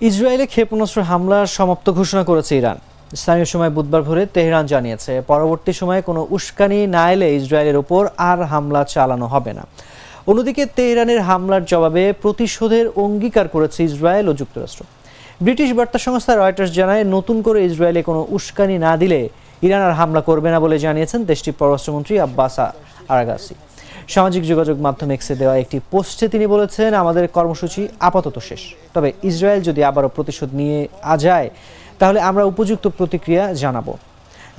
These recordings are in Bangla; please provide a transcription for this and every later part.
ইসরায়েলে ক্ষেপণাস্ত্র হামলার সমাপ্ত ঘোষণা করেছে ইরান। স্থানীয় সময় বুধবার ভোরে তেহরান জানিয়েছে, পরবর্তী সময়ে কোনো উস্কানি না এলে ইসরায়েলের ওপর আর হামলা চালানো হবে না। অন্যদিকে তেহরানের হামলার জবাবে প্রতিশোধের অঙ্গীকার করেছে ইসরায়েল ও যুক্তরাষ্ট্র। ব্রিটিশ বার্তা সংস্থা রয়টার্স জানায়, নতুন করে ইসরায়েলে কোনো উস্কানি না দিলে ইরান আর হামলা করবে না বলে জানিয়েছেন দেশটির পররাষ্ট্রমন্ত্রী আব্বাস আরাগাসি। সামাজিক যোগাযোগ মাধ্যম এক্সে দেওয়া একটি পোস্টে তিনি বলেছেন, আমাদের কর্মসূচি আপাতত শেষ, তবে ইসরায়েল যদি আবারও প্রতিশোধ নিয়ে যায় তাহলে আমরা উপযুক্ত প্রতিক্রিয়া জানাবো,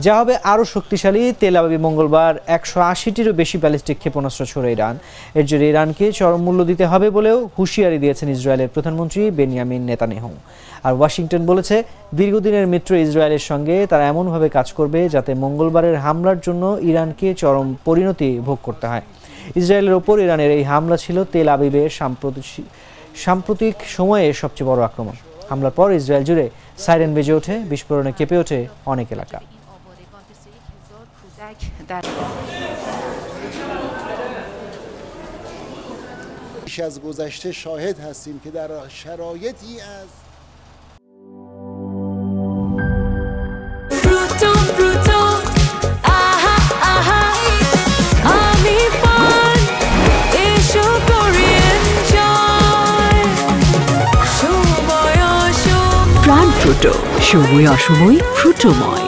যা হবে আরও শক্তিশালী। তেল আবিবে মঙ্গলবার 180টিরও বেশি ব্যালিস্টিক ক্ষেপণাস্ত্র ছোড়ে ইরান। এর জন্য ইরানকে চরম মূল্য দিতে হবে বলেও হুঁশিয়ারি দিয়েছেন ইসরায়েলের প্রধানমন্ত্রী বেনিয়ামিন নেতানিয়াহু। আর ওয়াশিংটন বলেছে, দীর্ঘদিনের মিত্র ইসরায়েলের সঙ্গে তারা এমনভাবে কাজ করবে যাতে মঙ্গলবারের হামলার জন্য ইরানকে চরম পরিণতি ভোগ করতে হয়। ইসরায়েলের ওপর ইরানের এই হামলা ছিল তেল আবিবের সাম্প্রতিক সময়ে সবচেয়ে বড় আক্রমণ। হামলার পর ইসরায়েল জুড়ে সাইরেন বেজে ওঠে, বিস্ফোরণে কেঁপে ওঠে অনেক এলাকা। بیش از گذشته شاهد هستیم که در شرایطی از প্রাণ ফ্রুটো, সময় অসময় ফ্রুটোময়।